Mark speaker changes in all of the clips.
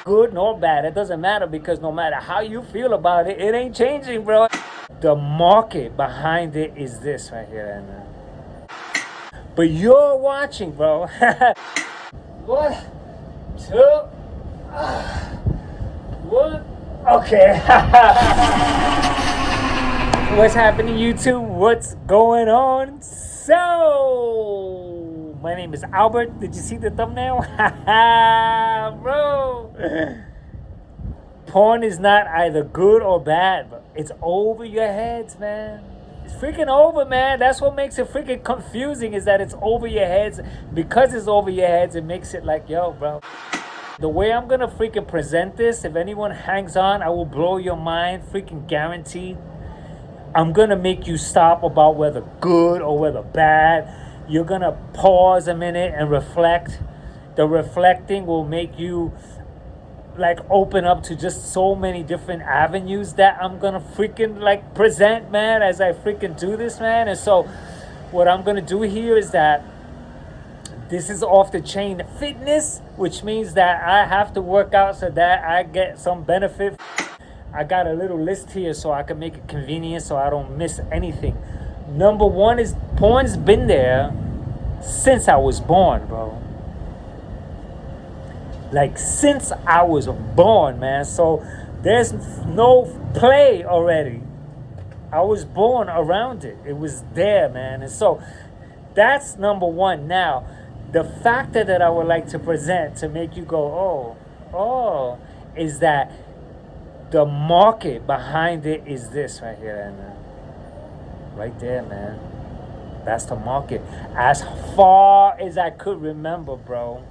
Speaker 1: good nor bad. It doesn't matter, because no matter how you feel about it, it ain't changing, bro. The market behind it is this right here. And but you're watching, bro. 1, 2, 1. Okay. What's happening, YouTube? What's going on? So, my name is Albert. Did you see the thumbnail? Bro. Porn is not either good or bad, bro. It's over your heads, man. It's freaking over, man. That's what makes it freaking confusing, is that it's over your heads. Because it's over your heads, it makes it like, yo, bro. The way I'm gonna freaking present this, if anyone hangs on, I will blow your mind, freaking guaranteed. I'm gonna make you stop about whether good or whether bad. You're gonna pause a minute and reflect. The reflecting will make you like open up to just so many different avenues that I'm gonna freaking like present, man, as I freaking do this, man. And so what I'm gonna do here is that this is off the chain fitness, which means that I have to work out so that I get some benefit. I got a little list here so I can make it convenient so I don't miss anything. Number one is porn's been there since I was born, bro. Like, since I was born, man. So there's no play already. I was born around it. It was there, man. And so that's number one. Now, the factor that I would like to present to make you go, oh, is that the market behind it is this right here. And right there, man. That's the market. As far as I could remember, bro.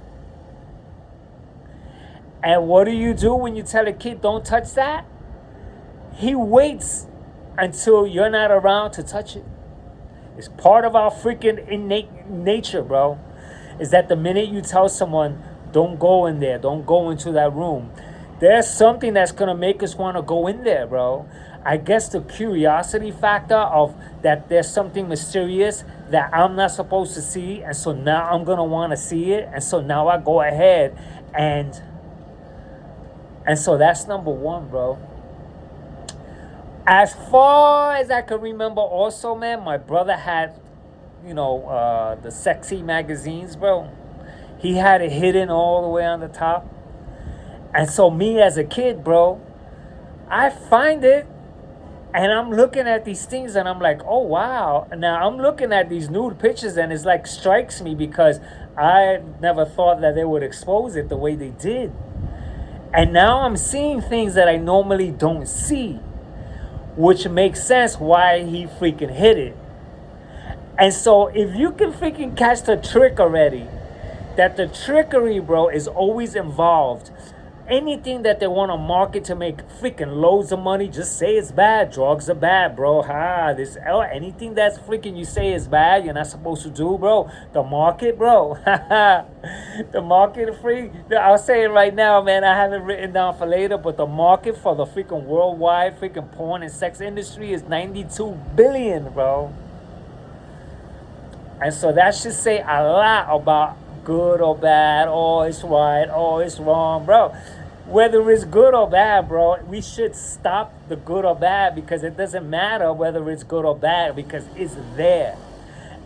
Speaker 1: And what do you do when you tell a kid, don't touch that? He waits until you're not around to touch it. It's part of our freaking innate nature, bro. Is that the minute you tell someone, don't go in there, don't go into that room, there's something that's going to make us want to go in there, bro. I guess the curiosity factor of that there's something mysterious that I'm not supposed to see. And so now I'm going to want to see it. And so now I go ahead and so that's number one, bro. As far as I can remember also, man, my brother had, the sexy magazines, bro. He had it hidden all the way on the top. And so me as a kid, bro, I find it and I'm looking at these things and I'm like, oh, wow. Now I'm looking at these nude pictures and it's like strikes me because I never thought that they would expose it the way they did. And now I'm seeing things that I normally don't see, which makes sense why he freaking hid it. And so if you can freaking catch the trick already, that the trickery, bro, is always involved. Anything that they want to market to make freaking loads of money, just say it's bad. Drugs are bad, bro. Anything that's freaking you say is bad, you're not supposed to do, bro. The market, bro. The market free. I'll say it right now, man. I have it written down for later, but the market for the freaking worldwide freaking porn and sex industry is 92 billion, bro. And so that should say a lot about good or bad, oh, it's right, oh, it's wrong, bro. Whether it's good or bad, bro, we should stop the good or bad because it doesn't matter whether it's good or bad because it's there.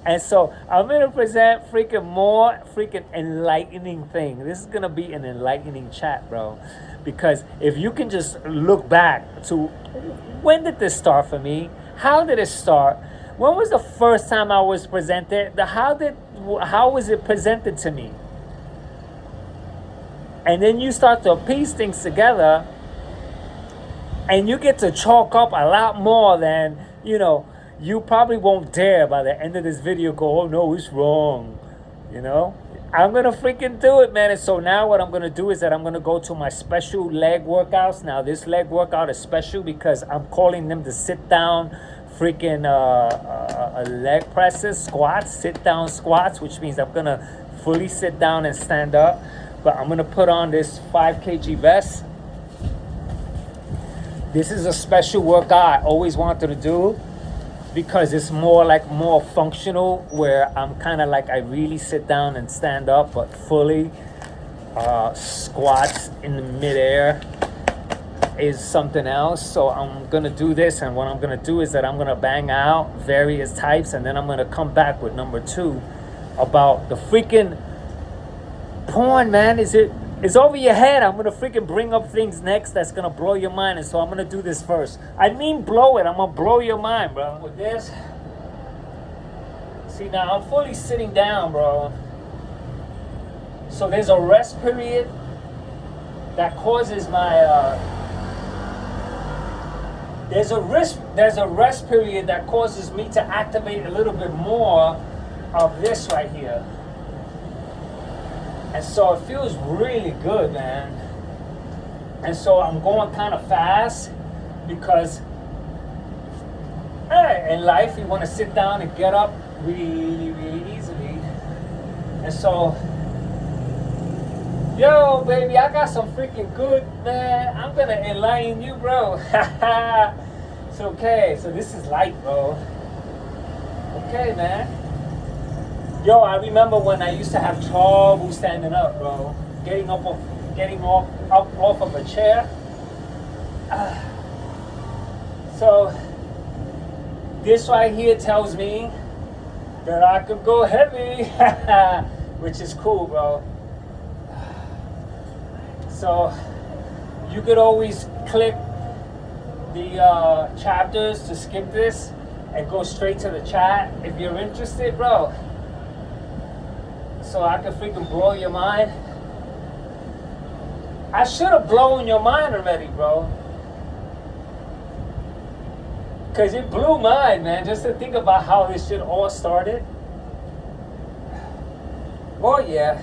Speaker 1: And so I'm going to present freaking more freaking enlightening thing. This is going to be an enlightening chat, bro. Because if you can just look back to when did this start for me? How did it start? When was the first time I was presented? How was it presented to me? And then you start to piece things together and you get to chalk up a lot more than, you probably won't dare by the end of this video go, oh no, it's wrong. I'm going to freaking do it, man. And so now what I'm going to do is that I'm going to go to my special leg workouts. Now this leg workout is special because I'm calling them the sit down freaking leg presses, squats, sit down squats, which means I'm going to fully sit down and stand up. But I'm going to put on this 5 kg vest. This is a special workout I always wanted to do because it's more functional where I'm kind of like I really sit down and stand up, but fully. squats in the midair is something else. So I'm gonna do this, and what I'm gonna do is that I'm gonna bang out various types, and then I'm gonna come back with number 2 about the freaking porn, man. It's over your head. I'm gonna freaking bring up things next that's gonna blow your mind, and so I'm gonna do this first. I mean blow it. I'm gonna blow your mind, bro, with this. See, now I'm fully sitting down, bro. So there's a rest period that causes my there's a rest period that causes me to activate a little bit more of this right here. And so it feels really good, man. And so I'm going kind of fast because in life you want to sit down and get up really, really easily. And so, yo, baby, I got some freaking good, man. I'm gonna enlighten you, bro. It's okay. So this is light, bro. Okay, man. Yo, I remember when I used to have trouble standing up, bro. Getting off of a chair. So this right here tells me that I could go heavy, which is cool, bro. So you could always click the chapters to skip this and go straight to the chat if you're interested, bro. So I can freaking blow your mind. I should have blown your mind already, bro. Because it blew mine, man, just to think about how this shit all started. Oh, yeah.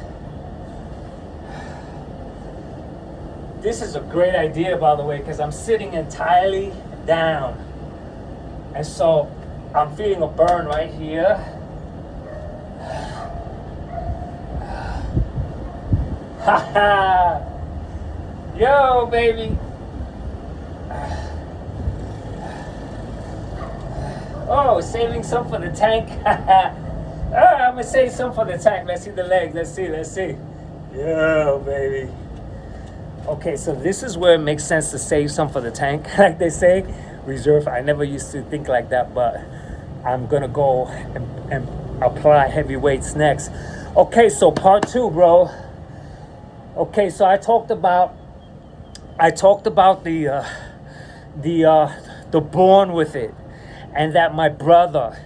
Speaker 1: This is a great idea, by the way, because I'm sitting entirely down. And so I'm feeling a burn right here. Haha. Yo, baby. Oh, saving some for the tank. I'm gonna save some for the tank. Let's see the legs. Let's see. Yo, baby. Okay, so this is where it makes sense to save some for the tank, like they say. Reserve. I never used to think like that, but I'm gonna go and apply heavy weights next. Okay, so part 2, bro. Okay, so I talked about the born with it, and that my brother,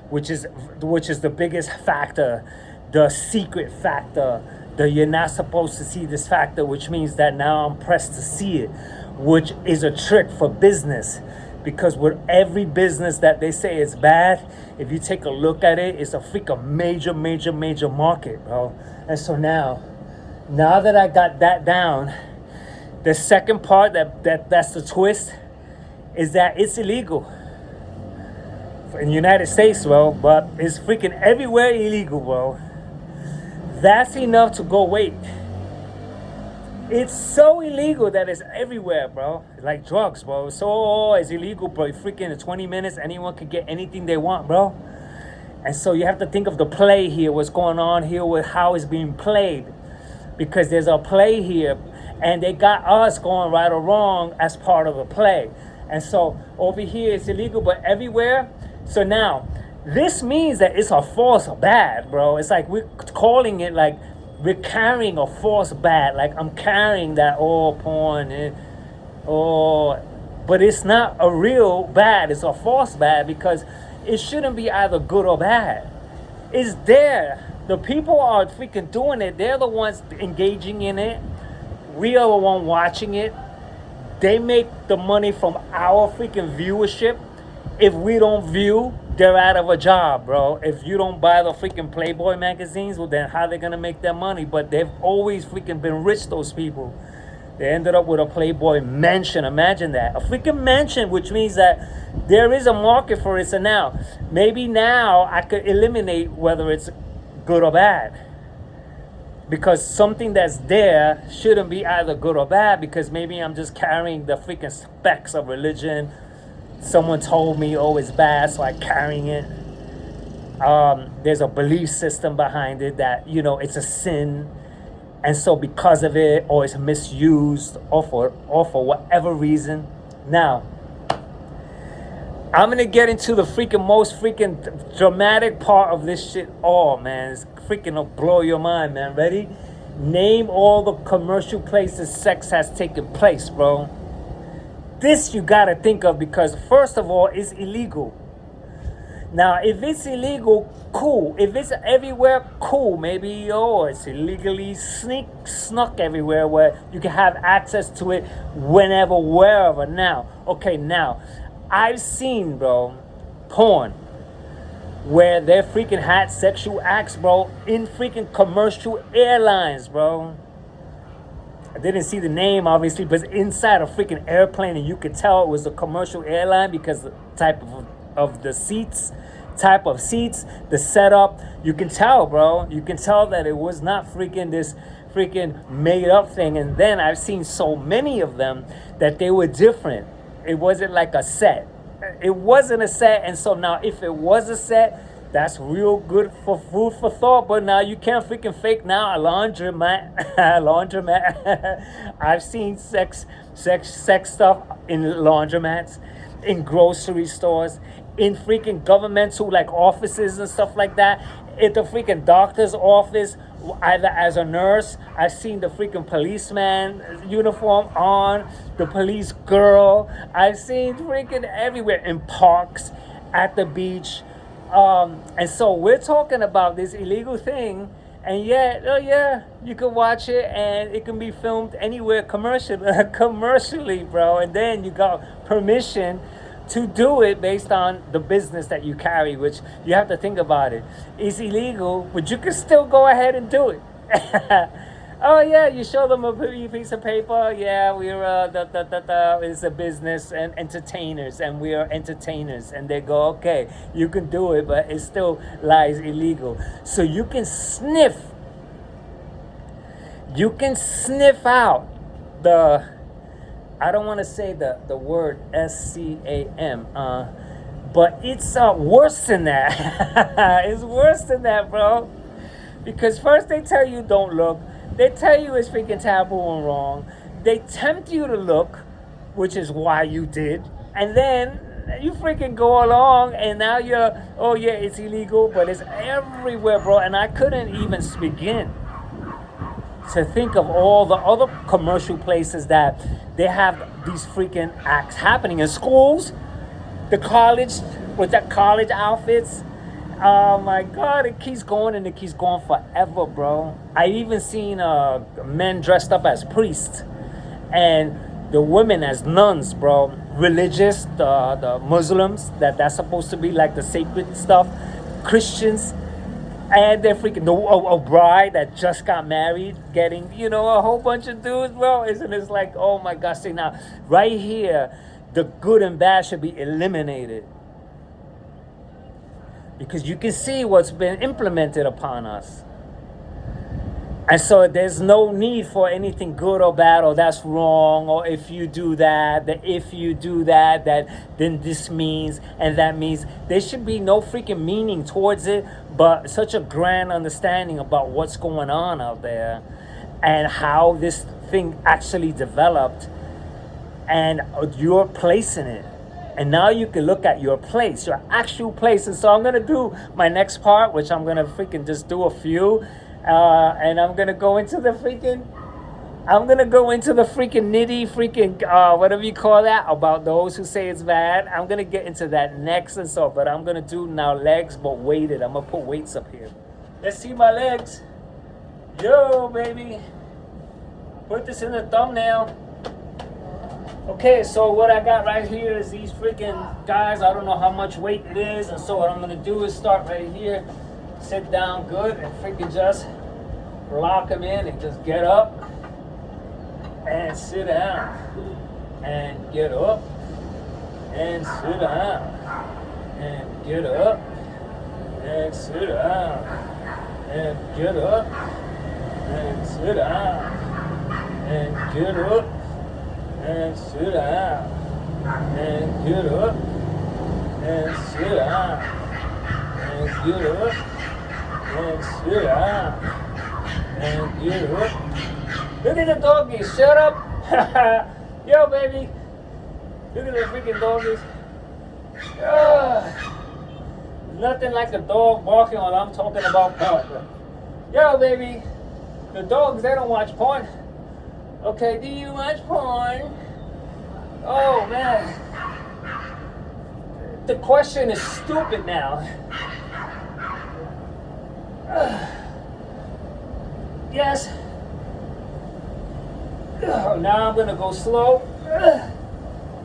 Speaker 1: which is the biggest factor, the secret factor, the you're not supposed to see this factor, which means that now I'm pressed to see it, which is a trick for business. Because with every business that they say is bad, if you take a look at it, it's a freaking major market, bro. And so now that I got that down, the second part that's the twist is that it's illegal in the United States, bro, but it's freaking everywhere illegal, bro. That's enough to go wait. It's so illegal that it's everywhere, bro. Like drugs, bro. It's illegal, bro. Freaking in 20 minutes, anyone can get anything they want, bro. And so you have to think of the play here, what's going on here with how it's being played. Because there's a play here, and they got us going right or wrong as part of the play. And so over here it's illegal, but everywhere. So now, this means that it's a false bad, bro. It's like we're calling it like we're carrying a false bad. Like I'm carrying that porn but it's not a real bad. It's a false bad because it shouldn't be either good or bad. It's there. The people are freaking doing it. They're the ones engaging in it. We are the one watching it. They make the money from our freaking viewership. If we don't view, they're out of a job, bro. If you don't buy the freaking Playboy magazines, well, then how are they going to make their money? But they've always freaking been rich, those people. They ended up with a Playboy mansion. Imagine that. A freaking mansion, which means that there is a market for it. So now, maybe now I could eliminate whether it's good or bad. Because something that's there shouldn't be either good or bad, because maybe I'm just carrying the freaking specs of religion. Someone told me, it's bad, so I'm carrying it. There's a belief system behind it that, it's a sin. And so because of it, or it's misused, or for whatever reason. Now, I'm gonna get into the most freaking dramatic part of this shit. Oh man, it's freaking gonna blow your mind, man. Ready? Name all the commercial places sex has taken place, bro. This you gotta think of, because first of all, it's illegal. Now, if it's illegal, cool. If it's everywhere, cool. Maybe, it's illegally snuck everywhere where you can have access to it whenever, wherever. Now, I've seen, bro, porn where they freaking had sexual acts, bro, in freaking commercial airlines, bro. I didn't see the name, obviously, but it's inside a freaking airplane, and you could tell it was a commercial airline because the type of the seats, the setup. You can tell, bro. You can tell that it was not freaking this freaking made up thing. And then I've seen so many of them that they were different. It wasn't like a set. It wasn't a set. And so now if it was a set, that's real good for food for thought. But now you can't freaking fake now a laundromat. I've seen sex stuff in laundromats, in grocery stores, in freaking governmental like offices and stuff like that. At the freaking doctor's office, either as a nurse. I've seen the freaking policeman uniform on, the police girl. I've seen freaking everywhere, in parks, at the beach. And so we're talking about this illegal thing, and yet, you can watch it, and it can be filmed anywhere commercially, bro. And then you got permission to do it based on the business that you carry, which you have to think about it. It's illegal, but you can still go ahead and do it. You show them a piece of paper. Yeah, we're it's a business and entertainers, and we are entertainers. And they go, okay, you can do it, but it still lies illegal. So you can sniff out I don't want to say the word SCAM, but it's worse than that. It's worse than that, bro. Because first they tell you don't look. They tell you it's freaking taboo and wrong. They tempt you to look, which is why you did. And then you freaking go along, and now you're, it's illegal, but it's everywhere, bro. And I couldn't even begin to think of all the other commercial places that they have these freaking acts happening in schools, the college, with the college outfits. Oh my God, it keeps going, and it keeps going forever, bro. I even seen men dressed up as priests, and the women as nuns, bro. Religious, the Muslims, that's supposed to be like the sacred stuff. Christians, and they're freaking a bride that just got married, getting, a whole bunch of dudes, bro. Isn't it like, oh my gosh, see now, right here, the good and bad should be eliminated. Because you can see what's been implemented upon us. And so there's no need for anything good or bad, or that's wrong, or if you do that, then this means, and that means. There should be no freaking meaning towards it, but such a grand understanding about what's going on out there and how this thing actually developed and your place in it. And now you can look at your place, your actual place. And so I'm going to do my next part, which I'm going to freaking just do a few. And I'm going to go into the freaking nitty freaking, whatever you call that, about those who say it's bad. I'm going to get into that next and so, but I'm going to do now legs, but weighted. I'm going to put weights up here. Let's see my legs. Yo, baby. Put this in the thumbnail. Okay, so what I got right here is these freaking guys. I don't know how much weight it is, and so what I'm gonna do is start right here, sit down good, and freaking just lock them in, and just get up and sit down, and get up and sit down, and get up and sit down, and get up and sit down, and get up and sit down, and get up, and sit down, and get up, and sit down, and get up, Look at the doggies. Shut up. Yo, baby. Look at the freaking doggies. Nothing like a dog barking while I'm talking about porn. Yo, baby. The dogs, they don't watch porn. Okay, do you watch porn? Oh, man. The question is stupid now. Yes. Now I'm gonna go slow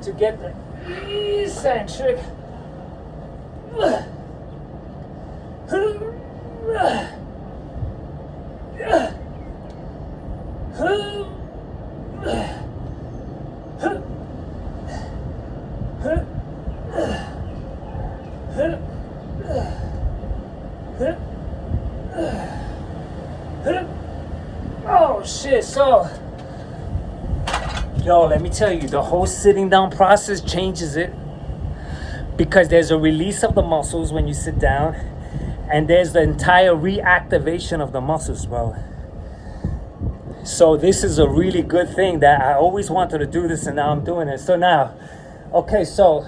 Speaker 1: to get the eccentric. Oh shit, so yo, let me tell you, the whole sitting down process changes it, because there's a release of the muscles when you sit down, and there's the entire reactivation of the muscles, bro. So this is a really good thing that I always wanted to do this, and now I'm doing it. So now, okay, so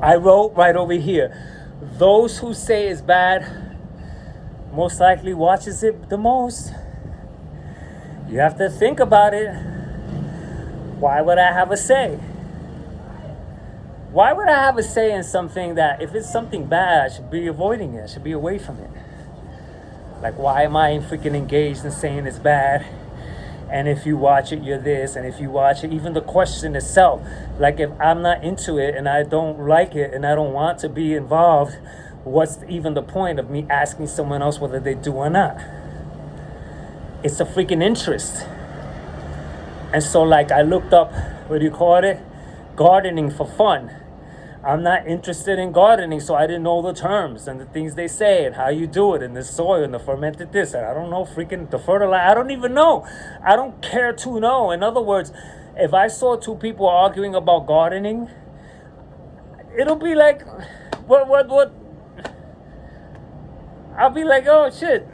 Speaker 1: I wrote right over here, those who say it's bad most likely watches it the most. You have to think about it. Why would I have a say? Why would I have a say in something that, if it's something bad, I should be avoiding it, I should be away from it? Like, why am I freaking engaged in saying it's bad? And if you watch it, you're this. And if you watch it, even the question itself, like, if I'm not into it and I don't like it and I don't want to be involved, what's even the point of me asking someone else whether they do or not? It's a freaking interest. And so, like, I looked up, what do you call it? Gardening for fun. I'm not interested in gardening, so I didn't know the terms and the things they say and how you do it and the soil and the fermented this. And I don't know freaking the fertilizer. I don't even know. I don't care to know. In other words, if I saw two people arguing about gardening, it'll be like, what? I'll be like, oh, shit.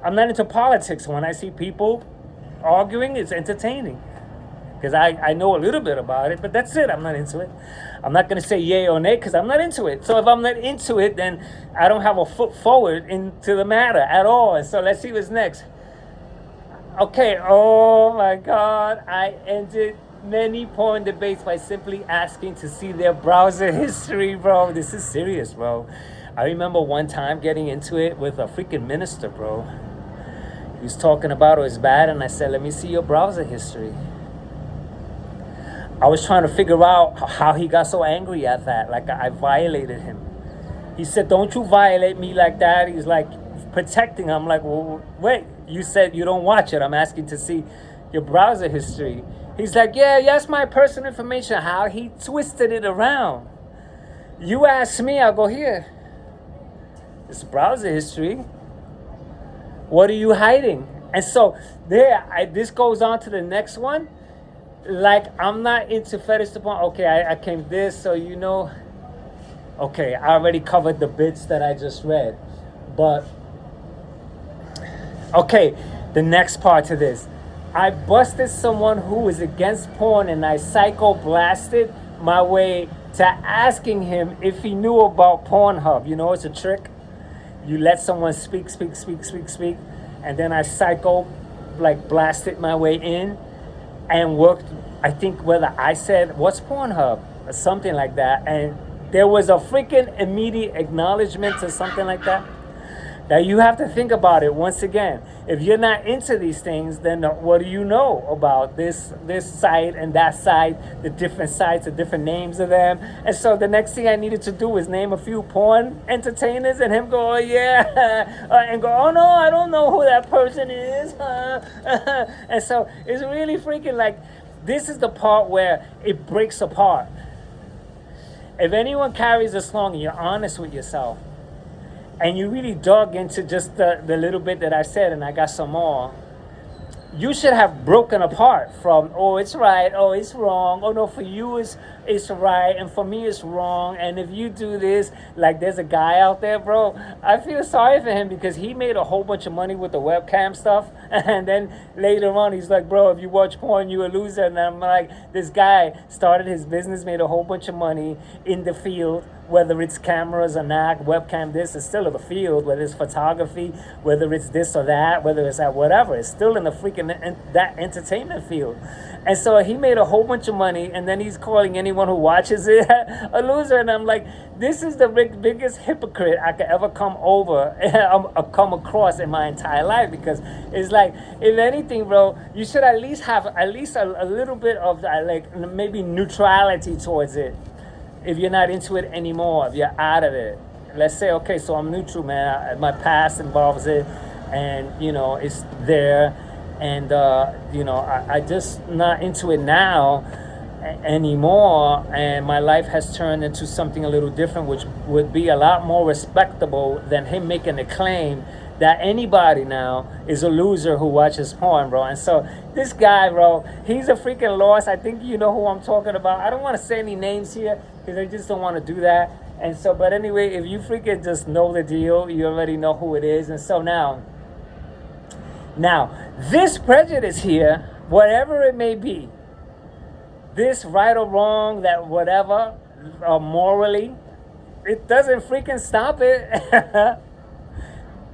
Speaker 1: I'm not into politics. When I see people arguing, it's entertaining. Because I know a little bit about it, but that's it. I'm not into it. I'm not going to say yay or nay because I'm not into it. So if I'm not into it, then I don't have a foot forward into the matter at all. And so let's see what's next. Okay, oh my God. I ended many porn debates by simply asking to see their browser history, bro. This is serious, bro. I remember one time getting into it with a freaking minister, bro. He was talking about it was bad, and I said, let me see your browser history. I was trying to figure out how he got so angry at that, like I violated him. He said, don't you violate me like that. He's like protecting. I'm like, well, wait, you said you don't watch it. I'm asking to see your browser history. He's like, yeah, that's my personal information. How he twisted it around. You ask me, I'll go here. It's browser history. What are you hiding? And so this goes on to the next one. Like, I'm not into fetish porn. Okay, I came this, so you know. Okay, I already covered the bits that I just read. But, okay, the next part to this. I busted someone who was against porn, and I psycho-blasted my way to asking him if he knew about Pornhub. You know, it's a trick. You let someone speak, and then I blasted my way in and worked, I think, whether I said, what's Pornhub? Or something like that. And there was a freaking immediate acknowledgement to something like that. Now you have to think about it once again. If you're not into these things, then what do you know about this site and that site, the different sites, the different names of them? And so the next thing I needed to do was name a few porn entertainers, and him go, oh yeah, and go, oh no, I don't know who that person is. And so it's really freaking like, this is the part where it breaks apart. If anyone carries this long and you're honest with yourself, and you really dug into just the little bit that I said, and I got some more, you should have broken apart from, oh, it's right, oh, it's wrong, oh no, for you it's right, and for me it's wrong, and if you do this, like there's a guy out there, bro, I feel sorry for him because he made a whole bunch of money with the webcam stuff, and then later on he's like, bro, if you watch porn, you're a loser, and I'm like, this guy started his business, made a whole bunch of money in the field, whether it's cameras or not, webcam, this is still in the field, whether it's photography, whether it's this or that, whether it's that, whatever, it's still in the freaking that entertainment field. And so he made a whole bunch of money, and then he's calling anyone who watches it a loser. And I'm like, this is the biggest hypocrite I could ever come across in my entire life, because it's like, if anything, bro, you should at least have a little bit of like maybe neutrality towards it. If you're not into it anymore, if you're out of it, let's say, okay, so I'm neutral, man. My past involves it, and it's there, and I just not into it now anymore, and my life has turned into something a little different, which would be a lot more respectable than him making a claim that anybody now is a loser who watches porn, bro. And so this guy, bro, he's a freaking loss. I think you know who I'm talking about. I don't want to say any names here because I just don't want to do that. And so, but anyway, if you freaking just know the deal, you already know who it is. And so now this prejudice here, whatever it may be, this right or wrong, that whatever, morally, it doesn't freaking stop it.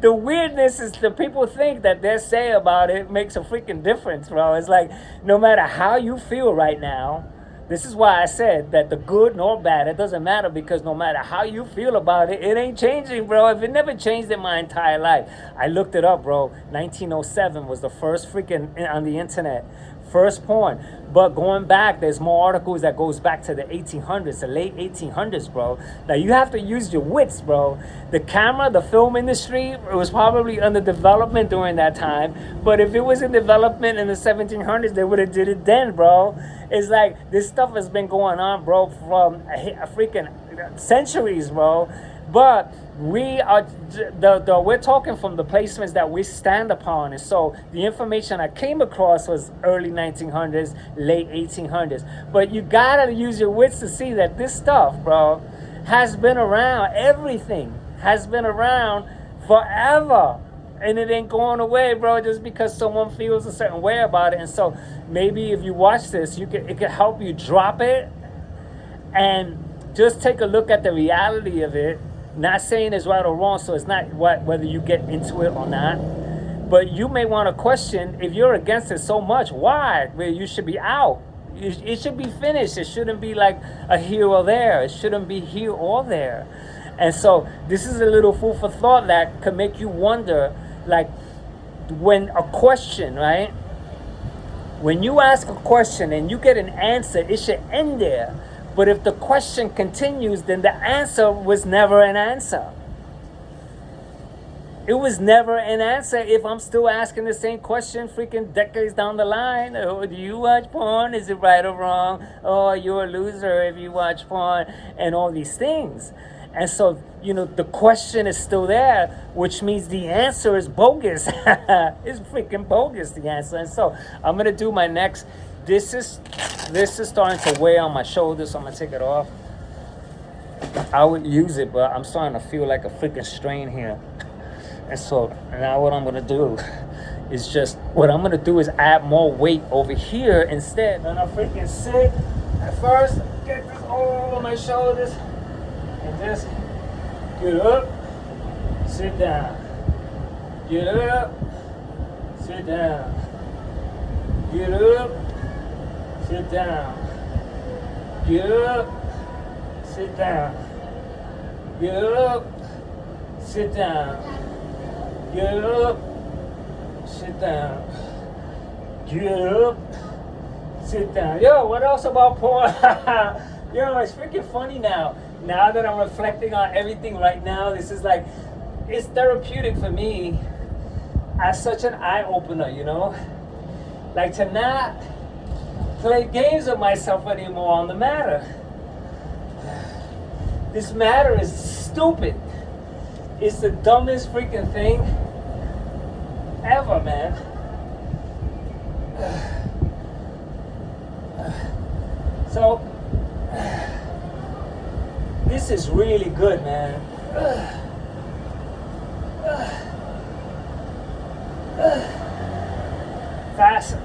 Speaker 1: The weirdness is the people think that their say about it makes a freaking difference, bro. It's like, no matter how you feel right now, this is why I said that the good nor bad, it doesn't matter, because no matter how you feel about it, it ain't changing, bro. If it never changed in my entire life. I looked it up, bro. 1907 was the first freaking, on the internet, first porn. But going back, there's more articles that goes back to the 1800s, the late 1800s, bro. Now, you have to use your wits, bro. The camera, the film industry, it was probably under development during that time. But if it was in development in the 1700s, they would have did it then, bro. It's like, this stuff has been going on, bro, from a freaking centuries, bro. But we are we're talking from the placements that we stand upon, and so the information I came across was early 1900s, late 1800s. But you gotta use your wits to see that this stuff, bro, has been around. Everything has been around forever, and it ain't going away, bro, just because someone feels a certain way about it. And so maybe if you watch this, it could help you drop it and just take a look at the reality of it. Not saying it's right or wrong, so it's not whether you get into it or not. But you may want to question, if you're against it so much, why? Well, you should be out. It should be finished. It shouldn't be like a here or there. It shouldn't be here or there. And so this is a little food for thought that could make you wonder, like, when a question, right? When you ask a question and you get an answer, it should end there. But if the question continues, then the answer was never an answer. It was never an answer if I'm still asking the same question freaking decades down the line. Oh, do you watch porn? Is it right or wrong? Oh, you're a loser if you watch porn, and all these things. And so, the question is still there, which means the answer is bogus. It's freaking bogus, the answer. And so I'm going to do my next. This is starting to weigh on my shoulders, so I'm going to take it off. I would use it, but I'm starting to feel like a freaking strain here. And so now what I'm going to do is add more weight over here instead. And I'm freaking sit at first, get this all over my shoulders, and just get up, sit down. Get up, sit down. Get up, sit down. Get up, sit down. Get up, sit down. Get up, sit down. Get up, sit down. Yo, what else about porn? Yo, it's freaking funny now. Now that I'm reflecting on everything right now, this is like, it's therapeutic for me as such an eye-opener, Like, to not play games with myself anymore on the matter. This matter is stupid. It's the dumbest freaking thing ever, man. So, this is really good, man. Fast.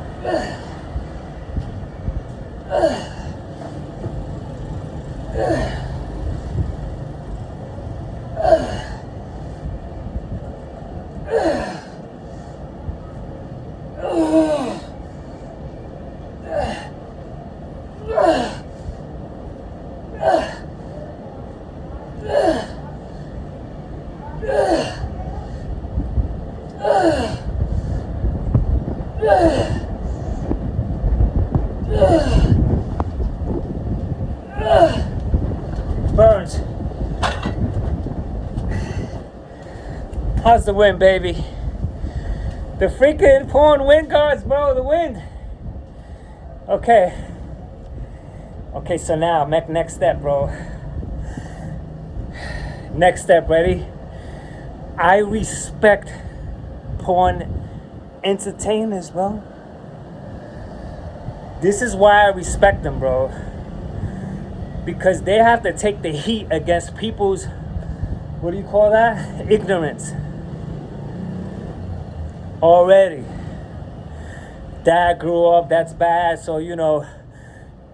Speaker 1: Burns. How's the wind, baby? The freaking porn wind guards, bro, the wind. Okay. Okay, so now, next step, bro. Next step, ready? I respect porn entertainers, bro. This is why I respect them, bro. Because they have to take the heat against people's, what do you call that? Ignorance. Already. Dad grew up, that's bad, so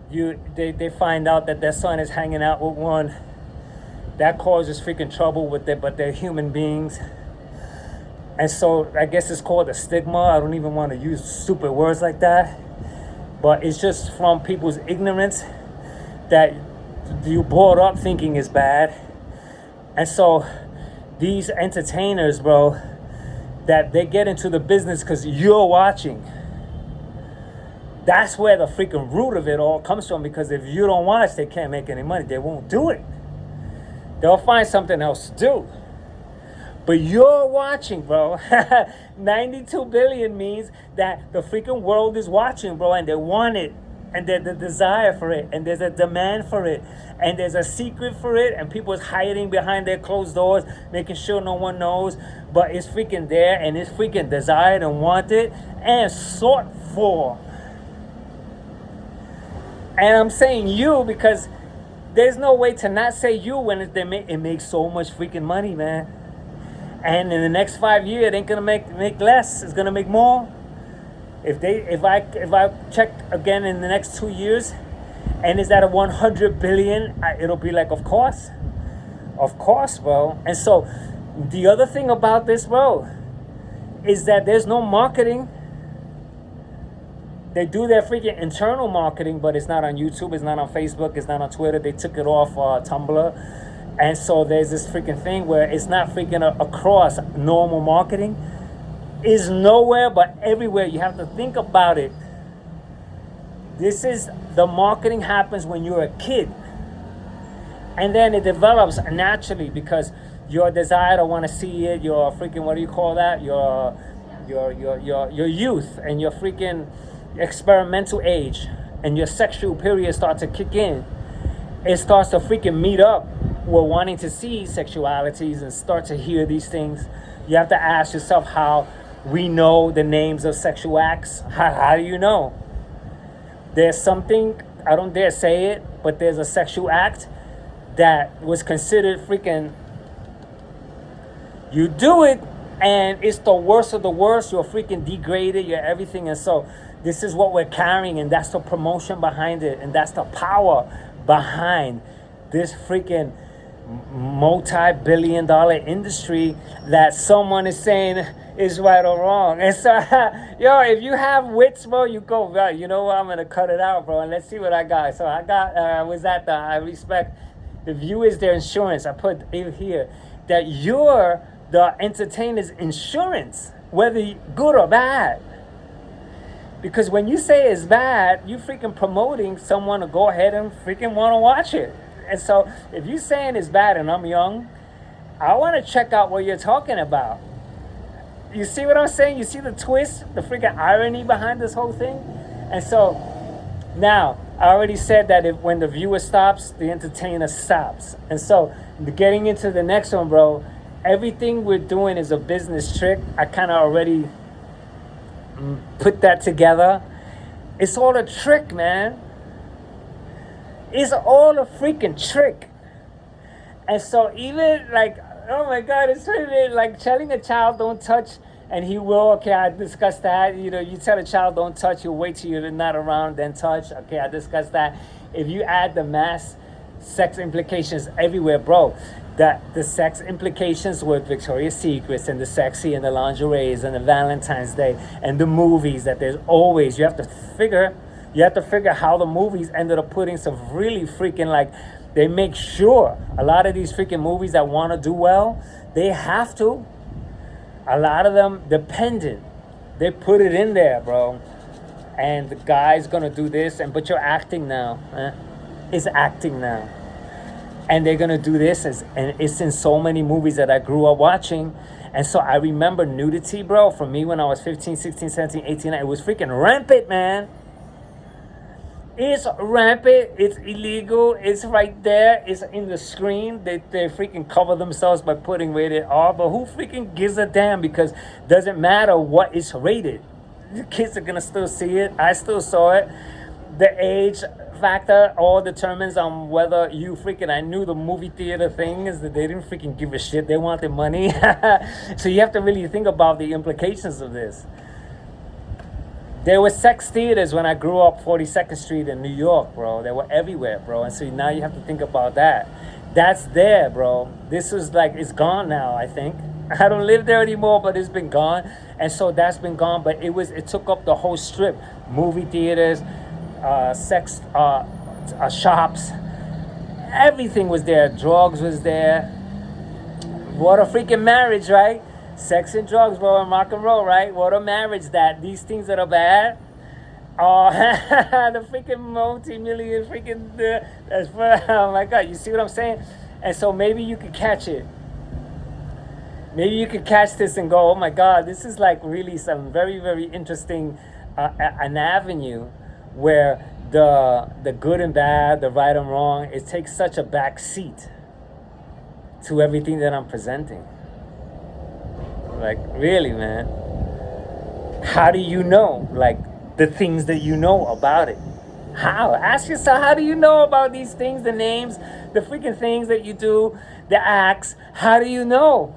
Speaker 1: they find out that their son is hanging out with one. That causes freaking trouble with it, but they're human beings. And so I guess it's called a stigma. I don't even want to use stupid words like that. But it's just from people's ignorance that you brought up thinking is bad. And so these entertainers, bro, that they get into the business because you're watching. That's where the freaking root of it all comes from, because if you don't watch, they can't make any money. They won't do it. They'll find something else to do. But you're watching, bro. 92 billion means that the freaking world is watching, bro, and they want it. And there's the desire for it, and there's a demand for it, and there's a secret for it, and people's hiding behind their closed doors, making sure no one knows, but it's freaking there, and it's freaking desired and wanted and sought for. And I'm saying you because there's no way to not say you when it makes so much freaking money, man. And in the next 5 years, it ain't gonna make less. It's gonna make more. If I check again in the next 2 years, and is that a 100 billion? It'll be like, of course, bro. And so, the other thing about this, bro, is that there's no marketing. They do their freaking internal marketing, but it's not on YouTube, it's not on Facebook, it's not on Twitter. They took it off Tumblr. And so there's this freaking thing where it's not freaking across normal marketing. It's nowhere but everywhere. You have to think about it. The marketing happens when you're a kid. And then it develops naturally because your desire to want to see it, your freaking, what do you call that? Your youth and your freaking experimental age and your sexual period start to kick in. It starts to freaking meet up with wanting to see sexualities and start to hear these things. You have to ask yourself how we know the names of sexual acts. How do you know? There's something, I don't dare say it, but there's a sexual act that was considered freaking, you do it and it's the worst of the worst. You're freaking degraded, you're everything. And so this is what we're carrying, and that's the promotion behind it, and that's the power behind this freaking multi-billion-dollar industry that someone is saying is right or wrong. And so, yo, if you have wits, bro, you go, well, you know what, I'm gonna cut it out, bro, and let's see what I got. So I got, I respect the viewers, their insurance. I put it here that you're the entertainer's insurance, whether good or bad. Because when you say it's bad, you freaking promoting someone to go ahead and freaking want to watch it. And so if you're saying it's bad and I'm young, I want to check out what you're talking about. You see what I'm saying? You see the twist, the freaking irony behind this whole thing? And so now, I already said that when the viewer stops, the entertainer stops. And so getting into the next one, bro, everything we're doing is a business trick. I kind of already put that together. It's all a trick, man. It's all a freaking trick. And so even like, oh my God, it's really like telling a child don't touch, and he will. Okay, I discussed that. You know, you tell a child don't touch, he'll wait till you're not around, then touch. Okay, I discussed that. If you add the mass sex implications everywhere, bro, that the sex implications with Victoria's Secrets and the sexy and the lingeries and the Valentine's Day and the movies, that there's always, you have to figure how the movies ended up putting some really freaking, like, they make sure a lot of these freaking movies that want to do well, they have to. A lot of them dependent. They put it in there, bro. And the guy's gonna do this, but you're acting now. It's acting now. And they're gonna do this, and it's in so many movies that I grew up watching. And so I remember nudity, bro, for me when I was 15, 16, 17, 18, it was freaking rampant, man. It's rampant, it's illegal, it's right there, it's in the screen. They freaking cover themselves by putting rated R, but who freaking gives a damn? Because it doesn't matter what is rated. The kids are gonna still see it. I still saw it. The age factor all determines on whether you freaking, I knew the movie theater thing is that they didn't freaking give a shit. They wanted money. So you have to really think about the implications of this. There were sex theaters when I grew up, 42nd Street in New York, bro. They were everywhere, bro. And so now you have to think about that. That's there, bro. This was like, it's gone now, I think. I don't live there anymore, but it's been gone. And so that's been gone, but it took up the whole strip. Movie theaters, sex shops, everything was there. Drugs was there. What a freaking marriage, right? Sex and drugs, bro, and rock and roll, right? What a marriage that these things that are bad. Oh, the freaking multi-million freaking, oh my God, you see what I'm saying? And so maybe you could catch it. Maybe you could catch this and go, oh my God, this is like really some very, very interesting, an avenue where the good and bad, the right and wrong, it takes such a back seat to everything that I'm presenting. Like, really, man. How do you know, like, the things that you know about it? How? Ask yourself, how do you know about these things, the names, the freaking things that you do, the acts? How do you know?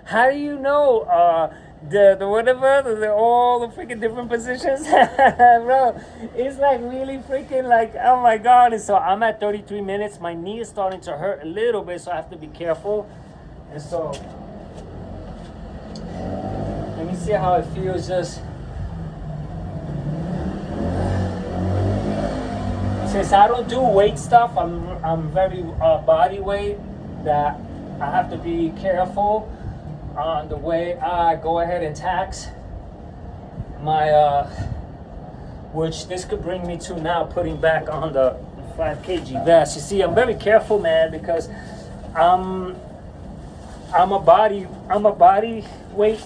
Speaker 1: How do you know the whatever, all the freaking different positions? Bro, it's like really freaking like, oh my God. And so I'm at 33 minutes. My knee is starting to hurt a little bit, so I have to be careful. And so let me see how it feels just. Since I don't do weight stuff, I'm very body weight, that I have to be careful on the way I go ahead and tax my, which this could bring me to now putting back on the 5 kg vest. You see, I'm very careful, man, because I'm a body weight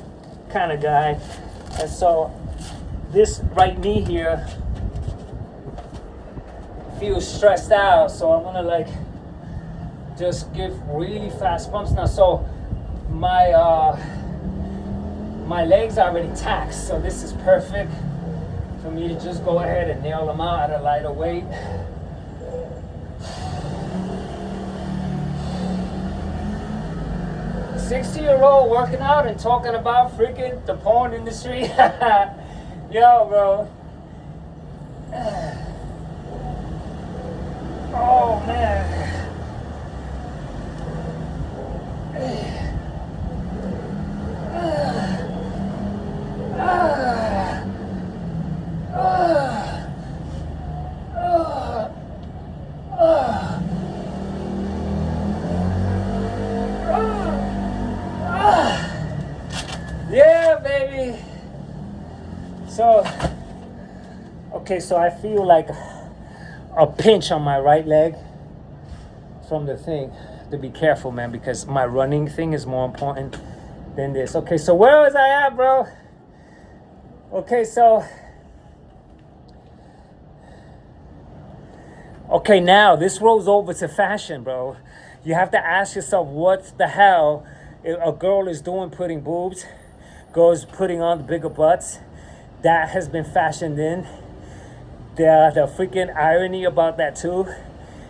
Speaker 1: kind of guy, and so this right knee here feels stressed out, so I'm gonna like just give really fast pumps now. So my legs are already taxed, so this is perfect for me to just go ahead and nail them out at a lighter weight. A 60-year-old working out and talking about freaking the porn industry. Yo, bro. Oh, man. Yeah, baby. So, okay, so I feel like a pinch on my right leg from the thing. To be careful, man, because my running thing is more important than this. Okay, so where was I at, bro? Okay, so okay, now this rolls over to fashion, bro. You have to ask yourself, what the hell a girl is doing, putting boobs, girls putting on the bigger butts. that has been fashioned in. The freaking irony about that too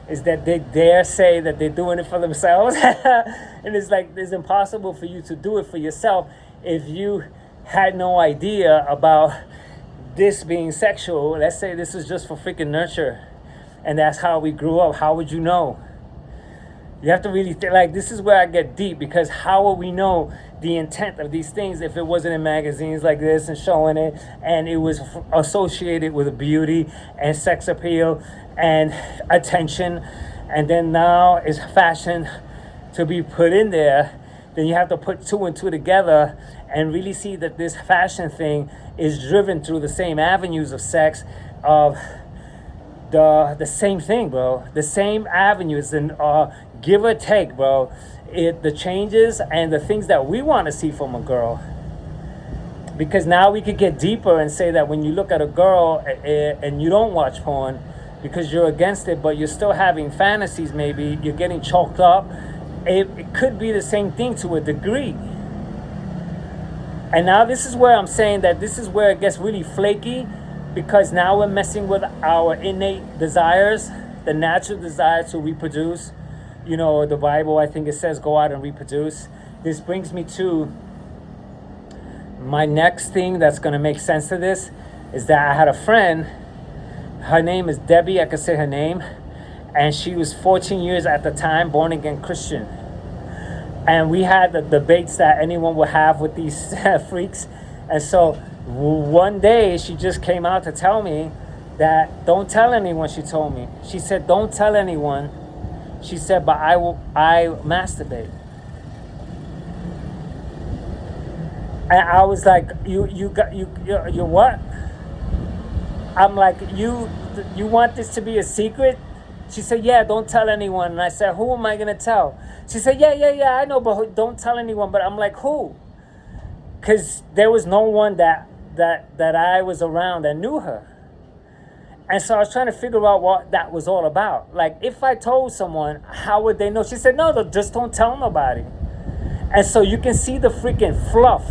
Speaker 1: is that they dare say that they're doing it for themselves. And it's like, it's impossible for you to do it for yourself if you had no idea about this being sexual. Let's say this is just for freaking nurture, and that's how we grew up. How would you know? You have to really think, like, this is where I get deep, because how would we know the intent of these things if it wasn't in magazines like this and showing it, and it was associated with beauty and sex appeal and attention, and then now it's fashion to be put in there? Then you have to put two and two together and really see that this fashion thing is driven through the same avenues of sex, of the same thing, bro. The same avenues, and give or take, bro. The changes and the things that we want to see from a girl. Because now we could get deeper and say that when you look at a girl and you don't watch porn because you're against it, but you're still having fantasies, maybe you're getting choked up. It could be the same thing to a degree. And now this is where I'm saying that this is where it gets really flaky, because now we're messing with our innate desires, the natural desire to reproduce. You know, the Bible, I think it says, go out and reproduce. This brings me to my next thing that's going to make sense to this, is that I had a friend, her name is Debbie, I could say her name, and she was 14 years at the time, born again Christian. And we had the debates that anyone would have with these freaks. And so one day she just came out to tell me that don't tell anyone. She told me, she said, don't tell anyone. She said, but I masturbate. And I was like, you what? I'm like, you want this to be a secret? She said, yeah, don't tell anyone. And I said, who am I going to tell? She said, yeah, I know, but don't tell anyone. But I'm like, who? Because there was no one that I was around that knew her. And so I was trying to figure out what that was all about. Like, if I told someone, how would they know? She said, no, just don't tell nobody. And so you can see the freaking fluff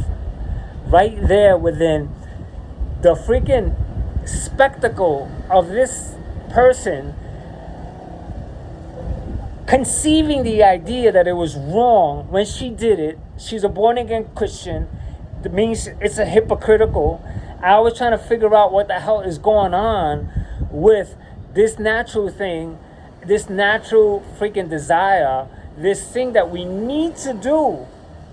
Speaker 1: right there within the freaking spectacle of this person conceiving the idea that it was wrong when she did it. She's a born-again Christian. That means it's a hypocritical. I was trying to figure out what the hell is going on with this natural thing, this natural freaking desire, this thing that we need to do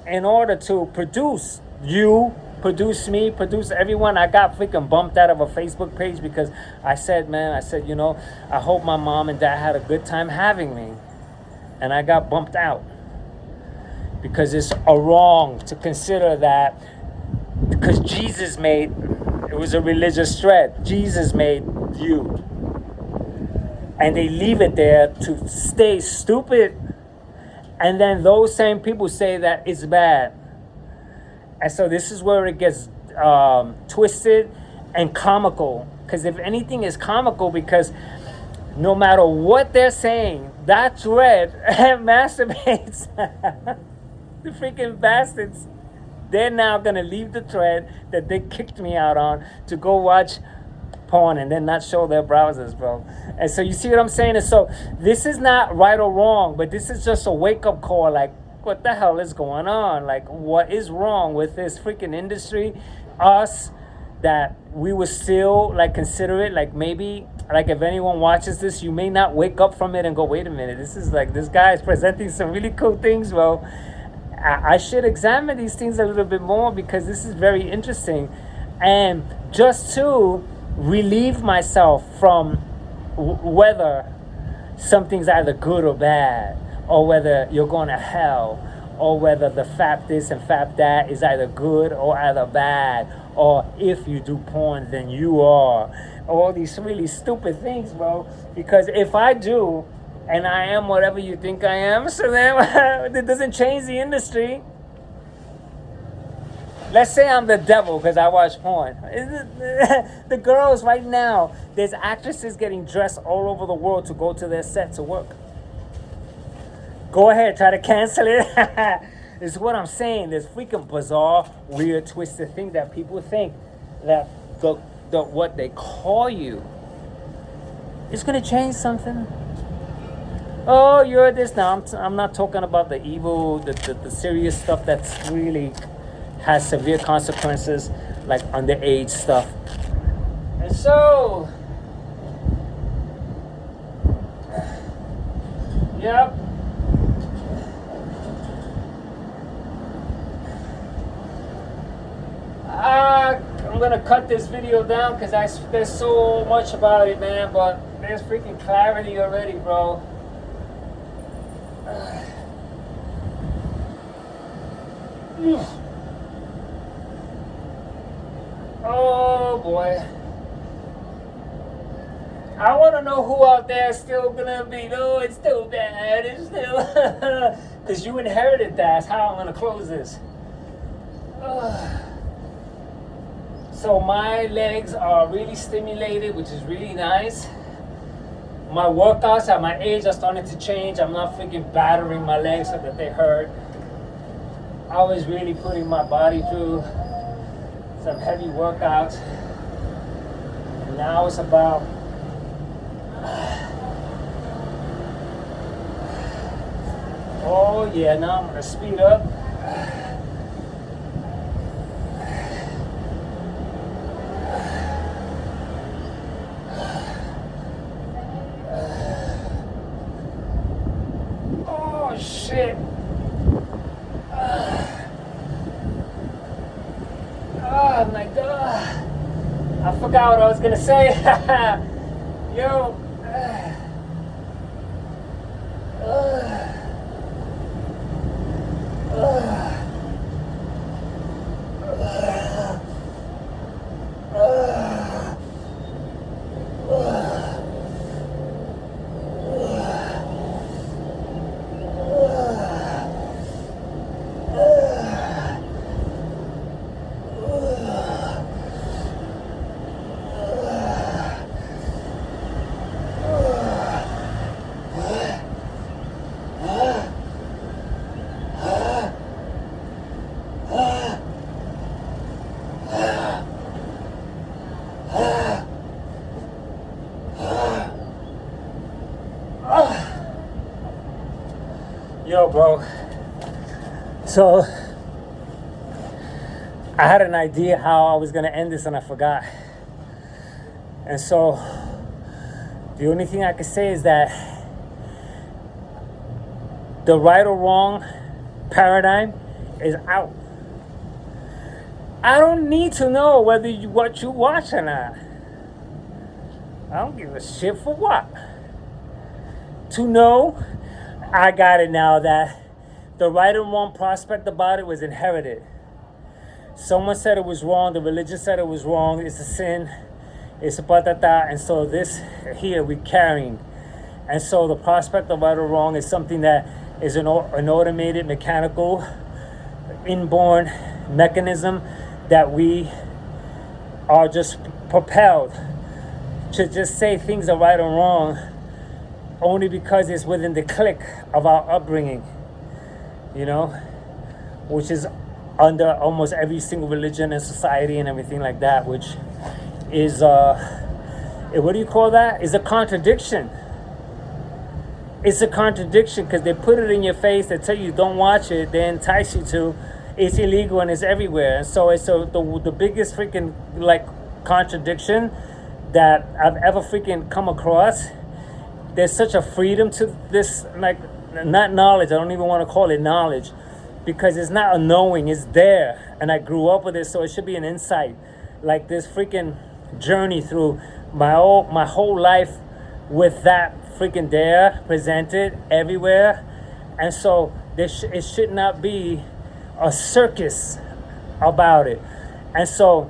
Speaker 1: in order to produce you, produce me, produce everyone. I got freaking bumped out of a Facebook page because I said, you know, I hope my mom and dad had a good time having me. And I got bumped out because it's a wrong to consider that, because Jesus made, it was a religious thread. Jesus made you. And they leave it there to stay stupid. And then those same people say that it's bad. And so this is where it gets twisted and comical. Because if anything is comical, because no matter what they're saying, that thread masturbates. The freaking bastards. They're now going to leave the thread that they kicked me out on to go watch porn and then not show their browsers, bro. And so you see what I'm saying? And so this is not right or wrong, but this is just a wake-up call. Like, what the hell is going on? Like, what is wrong with this freaking industry? Us, that we would still, like, consider it, like, maybe, like, if anyone watches this, you may not wake up from it and go, wait a minute, this is like, this guy is presenting some really cool things, bro. I should examine these things a little bit more, because this is very interesting. And just to relieve myself from whether something's either good or bad, or whether you're going to hell, or whether the fap this and fap that is either good or either bad, or if you do porn, then you are. All these really stupid things, bro. Because if I do, and I am whatever you think I am, so then it doesn't change the industry. Let's say I'm the devil because I watch porn. The girls right now, there's actresses getting dressed all over the world to go to their set to work. Go ahead, try to cancel it. It's what I'm saying. There's freaking bizarre, weird, twisted thing that people think that the what they call you is going to change something. Oh, you're this now. I'm not talking about the evil, the serious stuff that's really has severe consequences, like underage stuff. And so, yep. I'm gonna cut this video down because there's so much about it, man. But there's freaking clarity already, bro. Oh boy. I want to know who out there is still gonna be, no, it's still bad, it's still, because you inherited that. That's how I'm gonna close this. So my legs are really stimulated, which is really nice. My workouts at my age are starting to change. I'm not freaking battering my legs so that they hurt. I was really putting my body through some heavy workouts. And now it's about oh yeah, now I'm gonna speed up. Oh shit. Oh my god. I forgot what I was gonna say. Yo. Yo, bro. So, I had an idea how I was going to end this and I forgot. And so, the only thing I can say is that the right or wrong paradigm is out. I don't need to know whether what you watch or not. I don't give a shit for what. To know, I got it now, that the right and wrong prospect about it was inherited. Someone said it was wrong, the religion said it was wrong, it's a sin, it's a patata, and so this here we're carrying. And so the prospect of right or wrong is something that is an automated, mechanical, inborn mechanism that we are just propelled to just say things are right or wrong only because it's within the clique of our upbringing, you know, which is under almost every single religion and society and everything like that, which is, what do you call that? Is a contradiction. It's a contradiction because they put it in your face, they tell you don't watch it, they entice you to, it's illegal and it's everywhere. And so it's the biggest freaking, like, contradiction that I've ever freaking come across. There's such a freedom to this, like, not knowledge, I don't even want to call it knowledge, because it's not a knowing, it's there. And I grew up with it, so it should be an insight. Like this freaking journey through my whole life with that freaking there presented everywhere. And so it should not be a circus about it. And so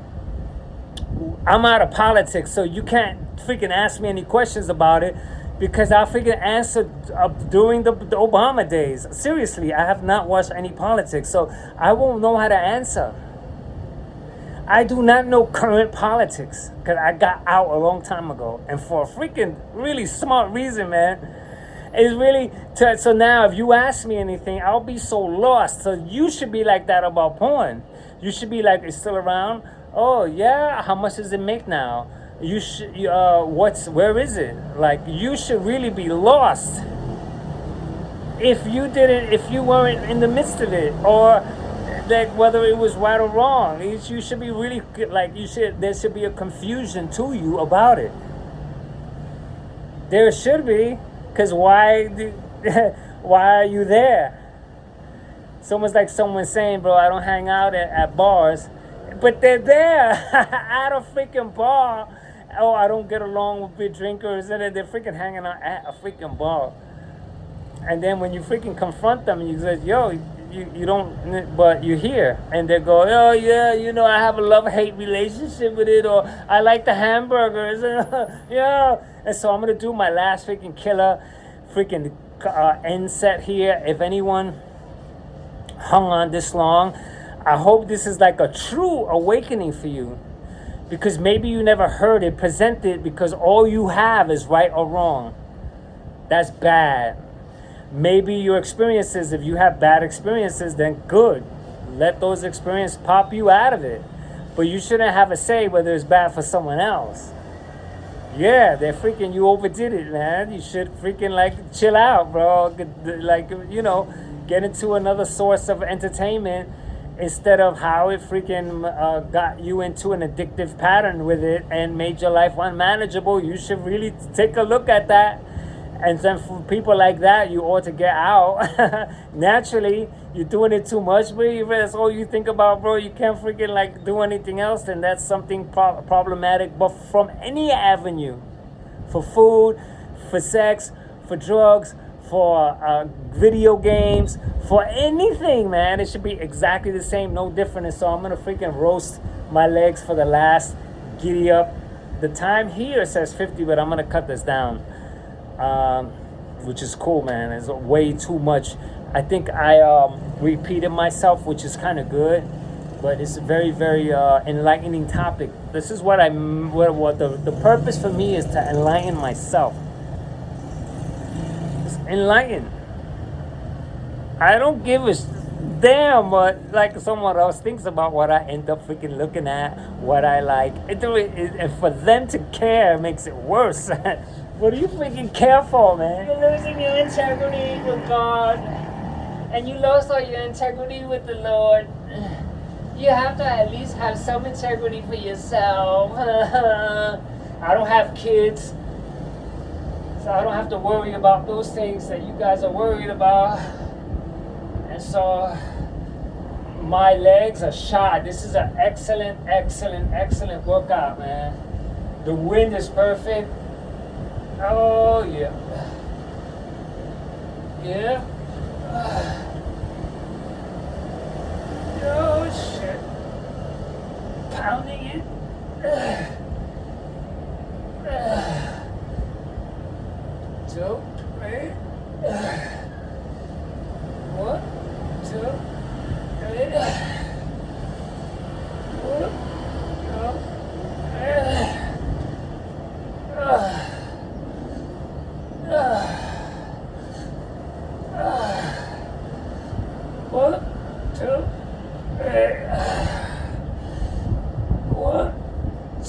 Speaker 1: I'm out of politics, so you can't freaking ask me any questions about it, because I freaking answered during the Obama days. Seriously, I have not watched any politics, so I won't know how to answer. I do not know current politics, because I got out a long time ago, and for a freaking really smart reason, man. It's really, so now if you ask me anything, I'll be so lost. So you should be like that about porn. You should be like, it's still around? Oh yeah, how much does it make now? You should. Where is it? Like you should really be lost if you didn't, if you weren't in the midst of it, or like whether it was right or wrong. You should be really like you should. There should be a confusion to you about it. There should be, because why? Why are you there? It's almost like someone saying, "Bro, I don't hang out at bars," but they're there at a freaking bar. Oh, I don't get along with big drinkers, and they're freaking hanging out at a freaking bar. And then when you freaking confront them, and you say, "Yo, you don't," but you're here, and they go, "Oh yeah, I have a love-hate relationship with it, or I like the hamburgers," yeah. And so I'm gonna do my last freaking killer, freaking end set here. If anyone hung on this long, I hope this is like a true awakening for you, because maybe you never heard it presented because all you have is right or wrong. That's bad. Maybe your experiences, if you have bad experiences, then good. Let those experiences pop you out of it. But you shouldn't have a say whether it's bad for someone else. Yeah, they're freaking, you overdid it, man. You should freaking like chill out, bro. Like, get into another source of entertainment instead of how it freaking got you into an addictive pattern with it and made your life unmanageable. You should really take a look at that. And then for people like that, you ought to get out. Naturally, you're doing it too much, but if that's all you think about, bro, you can't freaking like do anything else, then that's something problematic. But from any avenue, for food, for sex, for drugs, for video games, for anything, man, it should be exactly the same, no different. And so I'm gonna freaking roast my legs for the last giddy up. The time here says 50, but I'm gonna cut this down. Which is cool, man. It's way too much. I think I repeated myself, which is kind of good, but it's a very, very enlightening topic. This is what the purpose for me is to enlighten myself. Just enlighten. I don't give a damn what like someone else thinks about what I end up freaking looking at, what I like. And for them to care makes it worse. What do you freaking care for, man? You're losing your integrity with God, and you lost all your integrity with the Lord. You have to at least have some integrity for yourself. I don't have kids, so I don't have to worry about those things that you guys are worried about. And so my legs are shot. This is an excellent, excellent, excellent workout, man. The wind is perfect. Oh, yeah. Yeah. Oh, shit. Pounding it. 2, 3. 1, 2, 3. 1, 2, 3. 1, 2.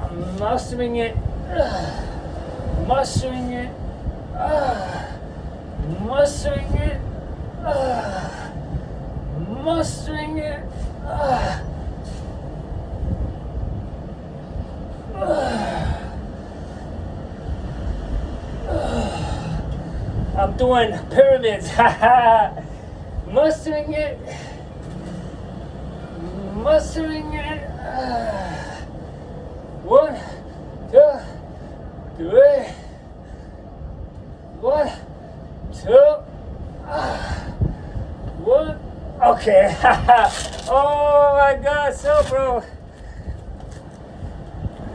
Speaker 1: I'm mastering it. Mastering it. Mastering it. Mastering it. I'm doing pyramids. Mastering it. Mastering it. 1, 2, 3. 1, 2. 1. Okay. Oh my God, so bro.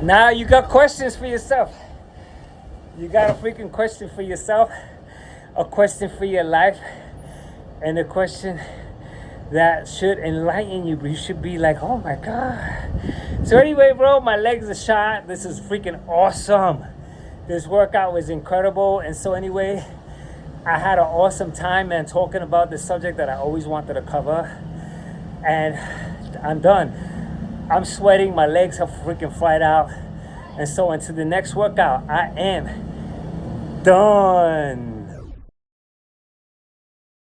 Speaker 1: Now you got questions for yourself. You got a freaking question for yourself, a question for your life, and a question that should enlighten you. You should be like, oh my God. So anyway, bro, my legs are shot. This is freaking awesome. This workout was incredible. And so anyway, I had an awesome time, man, talking about this subject that I always wanted to cover. And I'm done. I'm sweating. My legs are freaking fried out. And so until the next workout, I am done.